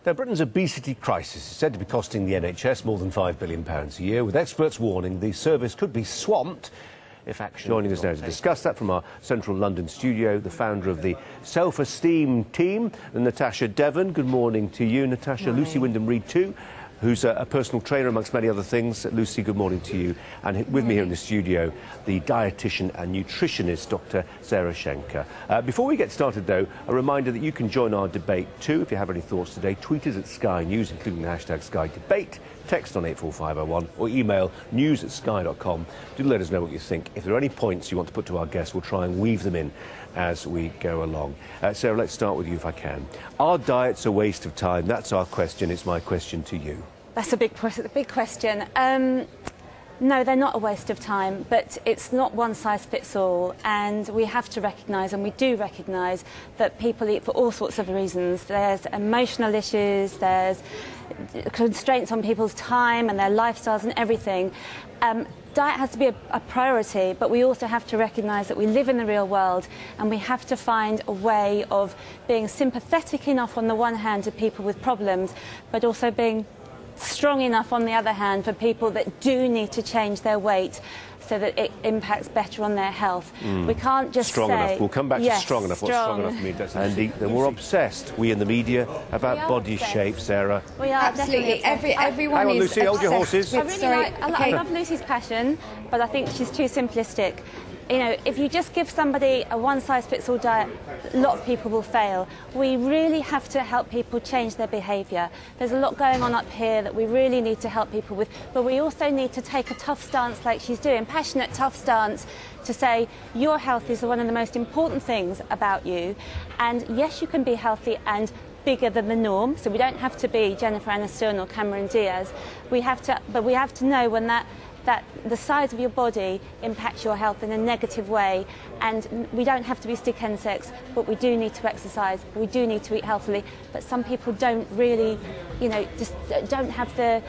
Now, Britain's obesity crisis is said to be costing the NHS more than £5 billion a year, with experts warning the service could be swamped if action... Joining us now to discuss that from our central London studio, the founder of the Self-Esteem team, Natasha Devon. Good morning to you, Natasha. Lucy Wyndham-Reid too, who's a personal trainer amongst many other things. Lucy, good morning to you. And with me here in the studio, the dietitian and nutritionist, Dr. Sarah Schenker. Before we get started, though, a reminder that you can join our debate too. If you have any thoughts today, tweet us at Sky News, including the hashtag Sky Debate, text on 84501, or email news@sky.com. Do let us know what you think. If there are any points you want to put to our guests, we'll try and weave them in as we go along. Sarah, let's start with you if I can. Are diets a waste of time? That's our question. It's my question to you. That's a big question. No, they're not a waste of time, but it's not one size fits all, and we have to recognise, and we do recognise, that people eat for all sorts of reasons. There's emotional issues, there's constraints on people's time and their lifestyles and everything. Diet has to be a priority, but we also have to recognise that we live in the real world, and we have to find a way of being sympathetic enough on the one hand to people with problems, but also being strong enough on the other hand for people that do need to change their weight so that it impacts better on their health. We can't just strong say... enough. We'll come back to strong enough. What strong enough means. And we're obsessed, we in the media, about body shape, Sarah. We are absolutely. Everyone Hang on, is Lucy, hold your horses. I love Lucy's passion, but I think she's too simplistic. You know, if you just give somebody a one-size-fits-all diet, a lot of people will fail. We really have to help people change their behaviour. There's a lot going on up here that we really need to help people with, but we also need to take a tough stance like she's doing, passionate, tough stance, to say your health is one of the most important things about you. And yes, you can be healthy and bigger than the norm, so we don't have to be Jennifer Aniston or Cameron Diaz. But we have to know when that the size of your body impacts your health in a negative way, and we don't have to be stick insects, but we do need to exercise, we do need to eat healthily, but some people don't really, you know, just don't have the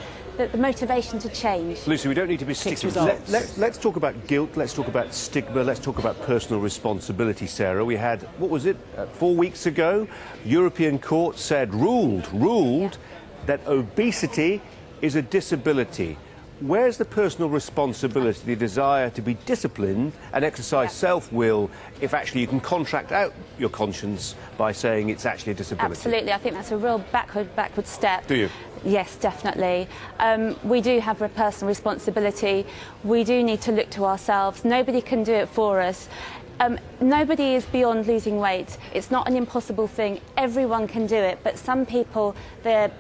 motivation to change. Lucy, we don't need to be sticky. Let's talk about guilt, let's talk about stigma, let's talk about personal responsibility, Sarah. We had, what was it, 4 weeks ago, European Court said, ruled that obesity is a disability. Where's the personal responsibility, the desire to be disciplined and exercise self-will if actually you can contract out your conscience by saying it's actually a disability? Absolutely. I think that's a real backward step. Do you? Yes, definitely. We do have a personal responsibility. We do need to look to ourselves. Nobody can do it for us. Nobody is beyond losing weight. It's not an impossible thing. Everyone can do it, but some people, the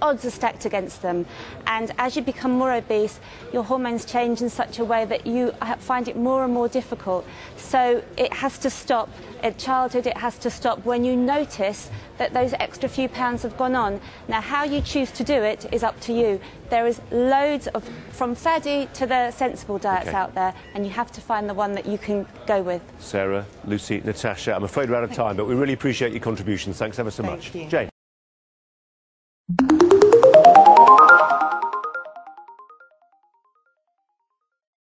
odds are stacked against them, and as you become more obese, your hormones change in such a way that you find it more and more difficult. So it has to stop at childhood. It has to stop when you notice that those extra few pounds have gone on. Now, how you choose to do it is up to you. There is loads of, from Faddy to the sensible diets out there, and you have to find the one that you can go with. Sarah, Lucy, Natasha, I'm afraid we're out of time, but we really appreciate your contributions. Thanks ever so much.